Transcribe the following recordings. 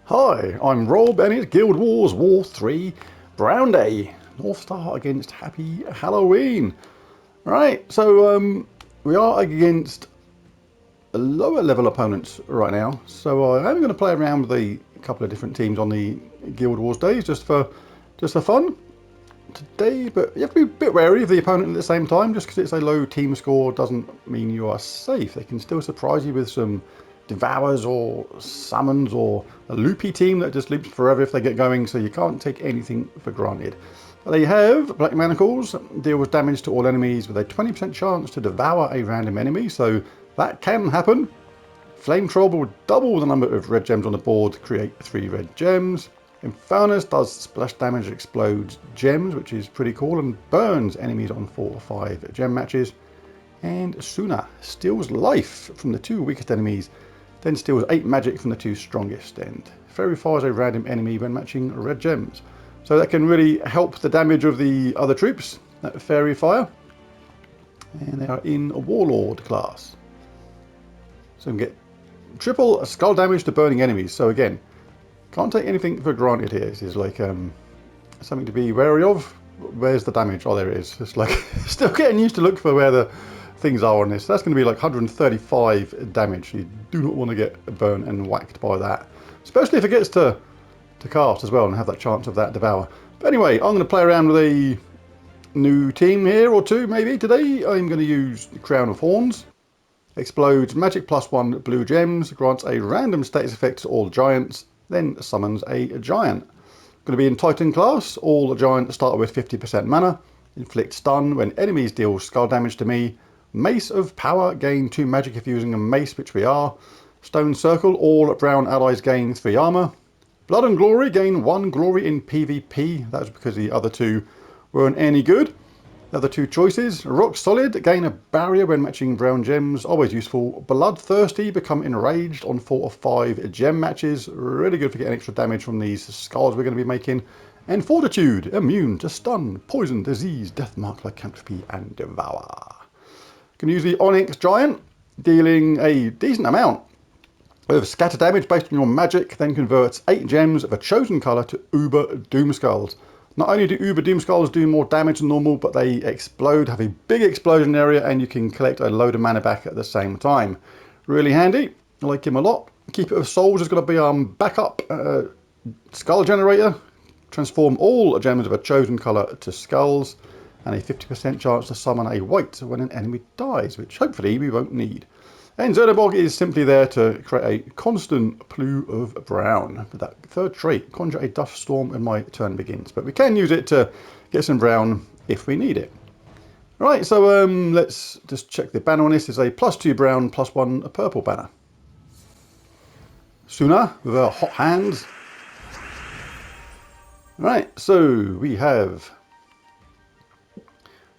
Hi, I'm Rob and it's Guild Wars War 3 Brown Day. North Star against Happy Halloween. Right, so we are against lower level opponents right now. So I'm going to play around with a couple of different teams on the Guild Wars days just for fun today. But you have to be a bit wary of the opponent at the same time. Just because it's a low team score doesn't mean you are safe. They can still surprise you with some devours or summons or a loopy team that just loops forever if they get going, so you can't take anything for granted. They have Black Manacles, deals damage to all enemies with a 20% chance to devour a random enemy, so that can happen. Flame Troll will double the number of red gems on the board to create 3 red gems. Infernus does splash damage, explodes gems, which is pretty cool, and burns enemies on 4 or 5 gem matches. And Suna steals life from the 2 weakest enemies, then steals 8 magic from the 2 strongest, and Fairy fires a random enemy when matching red gems. So that can really help the damage of the other troops, that Fairy fire. And they are in a Warlord class. So we can get triple skull damage to burning enemies. So again, can't take anything for granted here. This is like something to be wary of. Where's the damage? Oh, there it is. It's like still getting used to look for where the things are on this. That's going to be like 135 damage. You do not want to get burnt and whacked by that, especially if it gets to cast as well and have that chance of that devour. But anyway, I'm going to play around with a new team here, or two maybe today. I'm going to use Crown of Horns. Explodes magic +1 blue gems, grants a random status effect to all giants, then summons a giant. Going to be in Titan class. All giants start with 50% mana. Inflict stun when enemies deal skull damage to me. Mace of Power, gain 2 magic if using a mace, which we are. Stone Circle, all brown allies gain 3 armor. Blood and Glory, gain 1 glory in PvP. That was because the other 2 weren't any good. The other 2 choices. Rock Solid, gain a barrier when matching brown gems, always useful. Bloodthirsty, become enraged on 4 or 5 gem matches. Really good for getting extra damage from these skulls we're going to be making. And Fortitude, immune to stun, poison, disease, death mark, lycanthropy, and devour. Can use the Onyx Giant, dealing a decent amount of scatter damage based on your magic, then converts 8 gems of a chosen colour to Uber Doom Skulls. Not only do Uber Doom Skulls do more damage than normal, but they explode, have a big explosion area, and you can collect a load of mana back at the same time. Really handy. I like him a lot. Keeper of Souls is going to be backup skull generator. Transform all gems of a chosen colour to skulls, and a 50% chance to summon a white when an enemy dies, which hopefully we won't need. And Zernabog is simply there to create a constant plume of brown. With that third trait, conjure a dust storm when my turn begins. But we can use it to get some brown if we need it. Alright, so let's just check the banner on this. It's a +2 brown, +1 purple banner. Suna with her hot hands. Right, so we have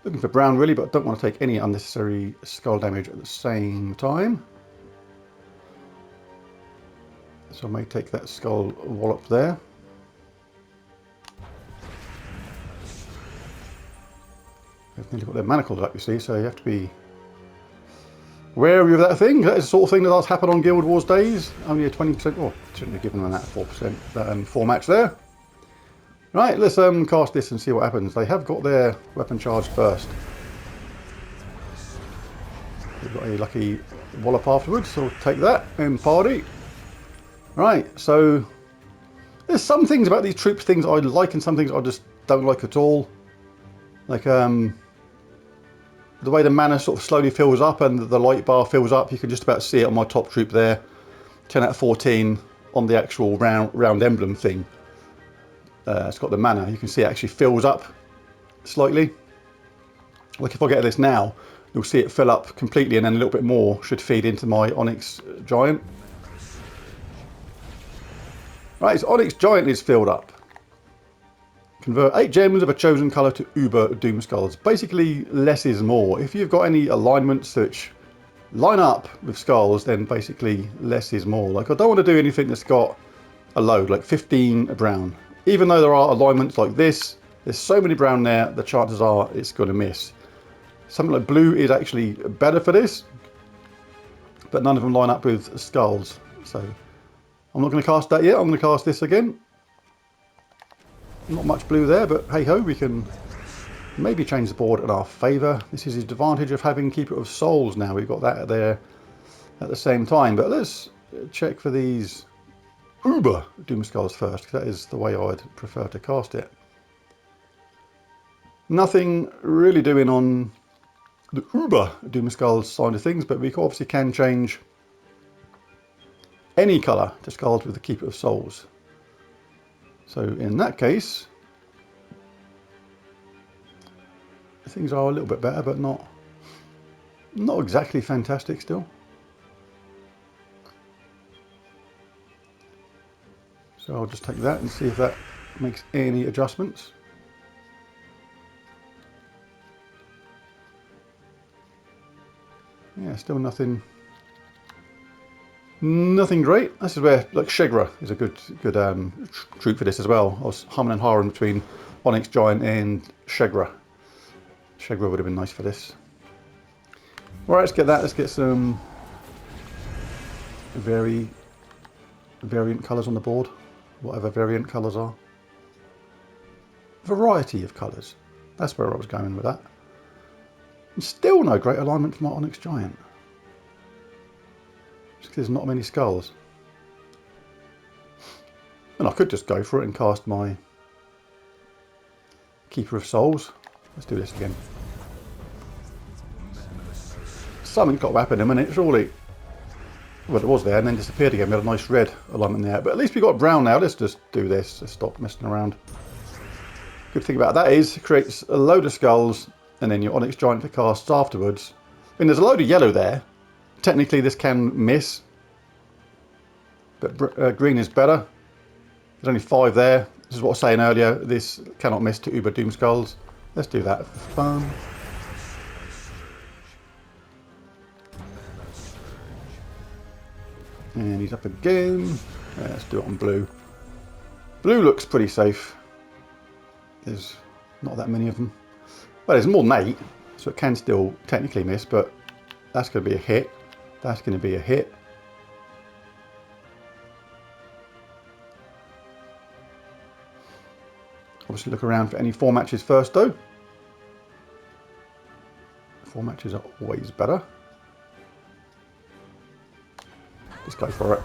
looking for brown really, but don't want to take any unnecessary skull damage at the same time. So I may take that skull wallop there. They've nearly got their manacles up, you see, so you have to be wary of that thing. That is the sort of thing that does happen on Guild Wars days. Only a 20%, oh, shouldn't have given them that 4%, that 4 match there. Right, let's cast this and see what happens. They have got their weapon charge first. They've got a lucky wallop afterwards, so we'll take that and party. Right, so there's some things about these troops, things I like and some things I just don't like at all. Like the way the mana sort of slowly fills up and the light bar fills up, you can just about see it on my top troop there. 10 out of 14 on the actual round emblem thing. It's got the mana, you can see it actually fills up slightly. Like if I get this now, you'll see it fill up completely and then a little bit more should feed into my Onyx Giant. Right, so Onyx Giant is filled up. Convert 8 gems of a chosen colour to Uber Doom Skulls. Basically, less is more. If you've got any alignments which line up with skulls, then basically less is more. Like I don't want to do anything that's got a load, like 15 brown. Even though there are alignments like this, there's so many brown there, the chances are it's going to miss. Something like blue is actually better for this. but none of them line up with skulls. So I'm not going to cast that yet. I'm going to cast this again. Not much blue there, but hey ho, we can maybe change the board in our favour. This is the advantage of having Keeper of Souls now. We've got that there at the same time. But let's check for these Uber Doom Skulls first, because that is the way I'd prefer to cast it. Nothing really doing on the Uber Doom Skulls side of things, but we obviously can change any colour to skulls with the Keeper of Souls. So in that case, things are a little bit better, but not exactly fantastic still. So I'll just take that and see if that makes any adjustments. Yeah, still nothing great. This is where, like, Shegra is a good troop for this as well. I was humming and hawing between Onyx Giant and Shegra. Shegra would have been nice for this. All right, let's get that. Let's get some variant colours on the board, whatever variant colours are. Variety of colours. That's where I was going with that. And still no great alignment for my Onyx Giant. Just because there's not many skulls. And I could just go for it and cast my Keeper of Souls. Let's do this again. Something's got to happen in a minute, surely. Well, it was there and then disappeared again. We had a nice red alignment there. But at least we got brown now. Let's just do this. Let's stop messing around. Good thing about that is it creates a load of skulls and then your Onyx Giant to cast afterwards. I mean, there's a load of yellow there. Technically this can miss, but green is better. There's only 5 there. This is what I was saying earlier. This cannot miss to Uber Doom Skulls. Let's do that for fun. And he's up again. Let's do it on blue. Blue looks pretty safe. There's not that many of them. Well, there's more than 8, so it can still technically miss, but that's going to be a hit. That's going to be a hit. Obviously look around for any 4 matches first though. 4 matches are always better. Just go for it.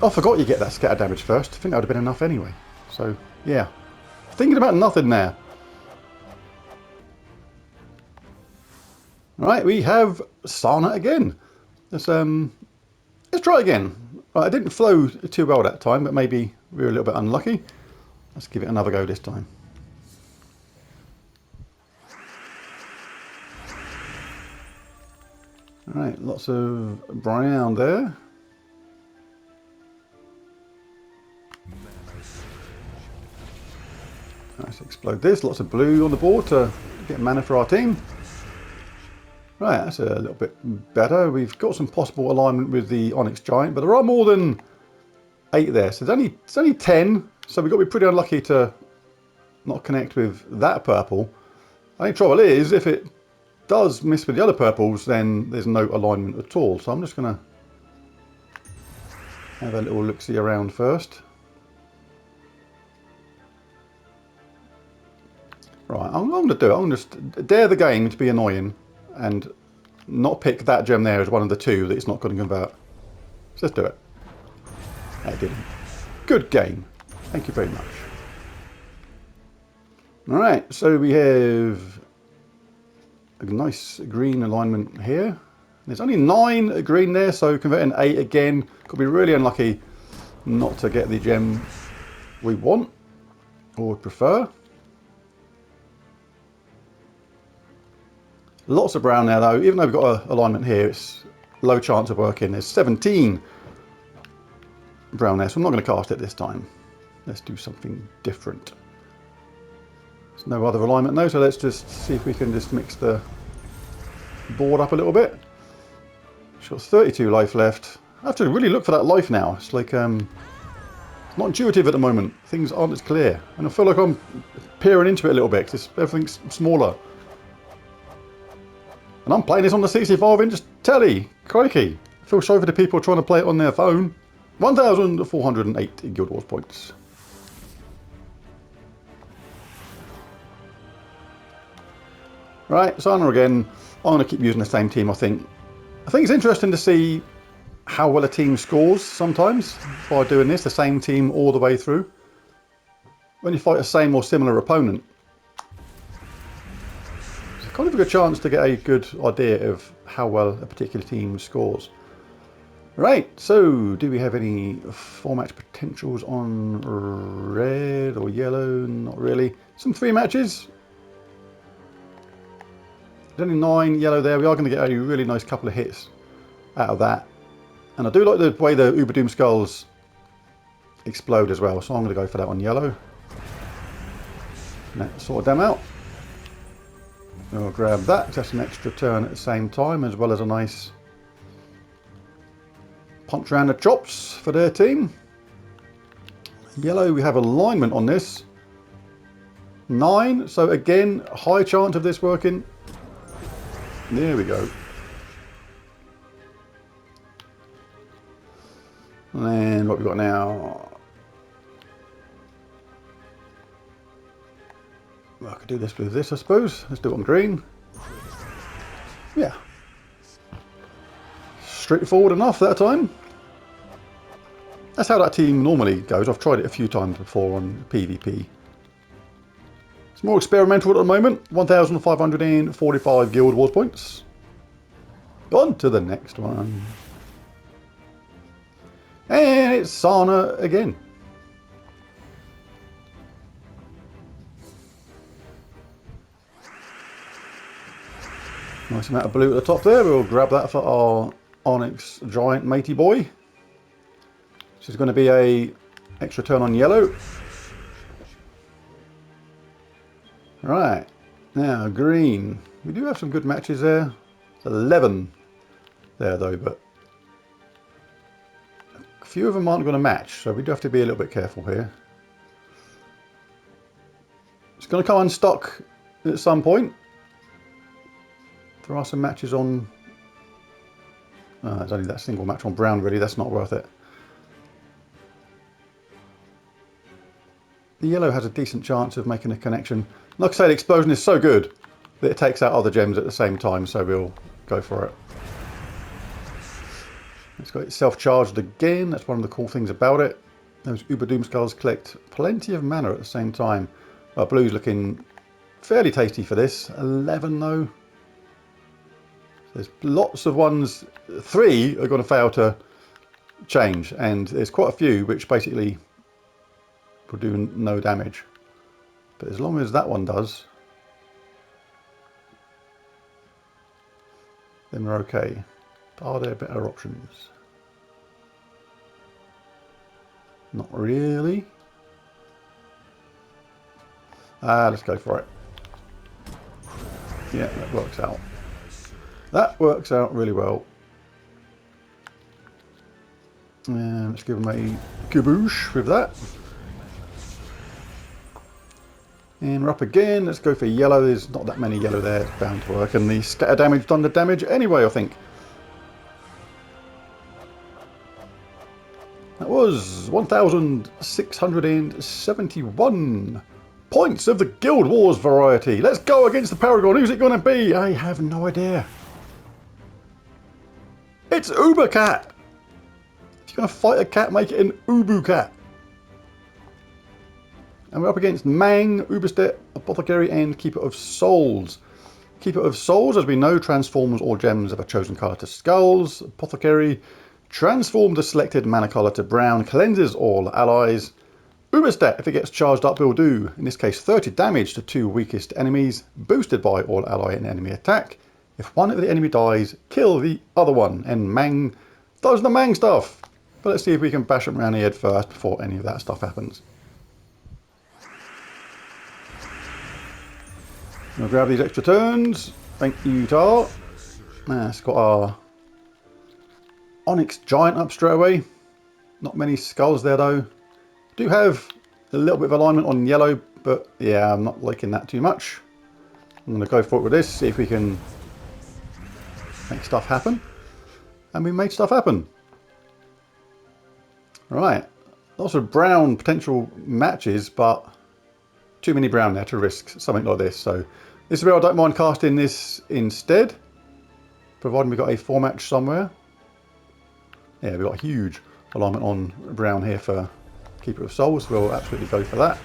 Oh, I forgot you get that scatter damage first. I think that would have been enough anyway. So, yeah. Thinking about nothing there. Right, we have Sana again. Let's try again. Right, it didn't flow too well that time, but maybe we were a little bit unlucky. Let's give it another go this time. Alright, lots of brown there. Let's explode this. Lots of blue on the board to get mana for our team. Right, that's a little bit better. We've got some possible alignment with the Onyx Giant, but there are more than 8 there. So it's only 10. So we've got to be pretty unlucky to not connect with that purple. The only trouble is, if it does miss with the other purples, then there's no alignment at all. So I'm just going to have a little look-see around first. Right, I'm going to do it. I'm going to just dare the game to be annoying and not pick that gem there as one of the 2 that it's not going to convert. So let's do it. I didn't. Good game. Thank you very much. Alright, so we have a nice green alignment here. There's only 9 green there, so converting 8 again. Could be really unlucky not to get the gem we want or would prefer. Lots of brown there though. Even though we've got an alignment here, it's low chance of working. There's 17 brown there, so I'm not going to cast it this time. Let's do something different. There's no other alignment though, so let's just see if we can just mix the board up a little bit. She's got 32 life left. I have to really look for that life now. It's like it's not intuitive at the moment. Things aren't as clear, and I feel like I'm peering into it a little bit because everything's smaller. And I'm playing this on the 65-inch telly. Crikey. Feel sorry for the people trying to play it on their phone. 1,408 Guild Wars points. Right, Sana again. I'm going to keep using the same team, I think. I think it's interesting to see how well a team scores sometimes by doing this, the same team all the way through. When you fight a same or similar opponent, it's kind of a good chance to get a good idea of how well a particular team scores. Right, so do we have any 4-match potentials on red or yellow? Not really. Some 3 matches. There's only 9 yellow there. We are going to get a really nice couple of hits out of that. And I do like the way the Uber Doom Skulls explode as well, so I'm going to go for that on yellow. Let's sort them out. We'll grab that, just an extra turn at the same time, as well as a nice punch around the chops for their team. Yellow, we have alignment on this. 9, so again, high chance of this working. There we go. And what we got now? Well, I could do this with this, I suppose. Let's do it on green. Yeah. Straightforward enough that time. That's how that team normally goes. I've tried it a few times before on PvP. It's more experimental at the moment. 1,545 Guild Wars points. On to the next one. And it's Sana again. Nice amount of blue at the top there. We'll grab that for our Onyx Giant Matey Boy. This is going to be a extra turn on yellow. Right, now green. We do have some good matches there. It's 11 there though, but a few of them aren't going to match, so we do have to be a little bit careful here. It's going to come unstuck at some point. There are some matches on... there's only that single match on brown really, that's not worth it. The yellow has a decent chance of making a connection. Like I say, the explosion is so good that it takes out other gems at the same time, so we'll go for it. It's got it self-charged again, that's one of the cool things about it. Those Uber Doom Skulls collect plenty of mana at the same time. Blue's looking fairly tasty for this. 11 though. There's lots of ones, 3 are going to fail to change, and there's quite a few which basically will do no damage. But as long as that one does, then we're okay. Are there better options? Not really. Let's go for it. Yeah, that works out. That works out really well. And let's give them a kaboosh with that. And we're up again. Let's go for yellow. There's not that many yellow there. It's bound to work. And the scatter damage done the damage anyway, I think. That was 1,671 points of the Guild Wars variety. Let's go against the Paragon. Who's it going to be? I have no idea. It's Uber Cat. If you're going to fight a cat, make it an Ubu Cat. And we're up against Mang, Uberstedt, Apothecary, and Keeper of Souls. Keeper of Souls, as we know, transforms all gems of a chosen colour to skulls. Apothecary transforms the selected mana colour to brown, cleanses all allies. Uberstedt, if it gets charged up, will do, in this case, 30 damage to 2 weakest enemies, boosted by all ally and enemy attack. If one of the enemy dies, kill the other one. And Mang does the Mang stuff. But let's see if we can bash him around the head first before any of that stuff happens. We'll grab these extra turns. Thank you, Tar. It's got our Onyx Giant up straight away. Not many skulls there though. Do have a little bit of alignment on yellow, but yeah, I'm not liking that too much. I'm going to go for it with this, see if we can make stuff happen. and we made stuff happen. Right, lots of brown potential matches, but too many brown there to risk something like this. So this is where I don't mind casting this instead, providing we've got a 4-match somewhere. Yeah, we've got a huge alignment on brown here for Keeper of Souls. We'll absolutely go for that.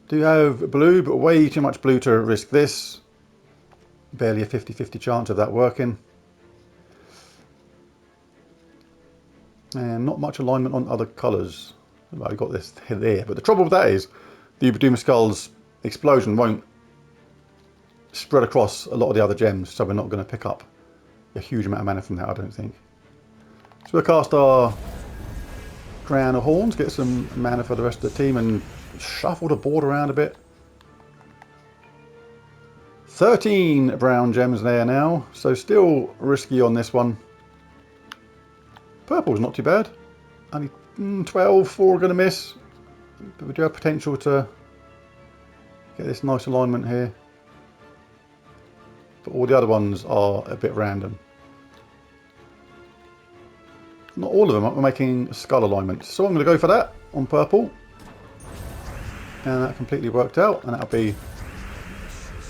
Do have blue, but way too much blue to risk this. Barely a 50-50 chance of that working. And not much alignment on other colours. I've got this there, but the trouble with that is the Uber Doom Skull's explosion won't spread across a lot of the other gems, so we're not going to pick up a huge amount of mana from that, I don't think. So we'll cast our Crown of Horns, get some mana for the rest of the team, and shuffle the board around a bit. 13 brown gems there now, so still risky on this one. Purple's not too bad. Only 12, 4 are going to miss. But we do have potential to get this nice alignment here. But all the other ones are a bit random. Not all of them are making skull alignments. So I'm going to go for that on purple. And that completely worked out. And that'll be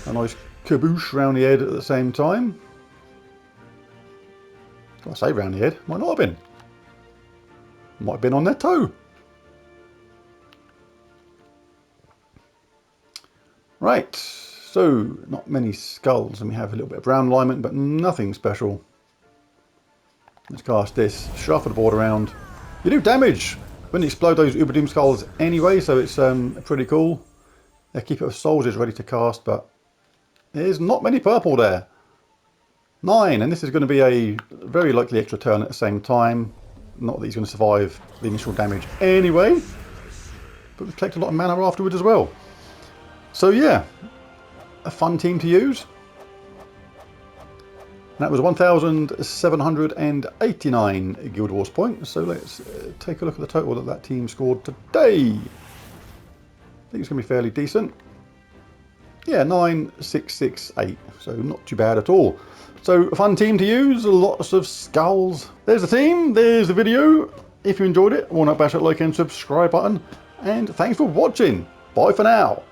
a nice kaboosh round the head at the same time. Can I say round the head? Might not have been. Might have been on their toe. Right, so not many skulls, and we have a little bit of brown alignment, but nothing special. Let's cast this, shuffle the board around. You do damage when you explode those Uber Doom Skulls anyway, so it's pretty cool. Their Keeper of Souls is ready to cast, but there's not many purple there. 9, and this is going to be a very likely extra turn at the same time. Not that he's going to survive the initial damage anyway, but we've collected a lot of mana afterwards as well. So yeah, a fun team to use. And that was 1,789 Guild Wars points. So let's take a look at the total that team scored today. I think it's going to be fairly decent. Yeah, 9668, so not too bad at all. So a fun team to use, lots of skulls. There's the team, there's the video. If you enjoyed it, why not bash that like and subscribe button. And thanks for watching. Bye for now.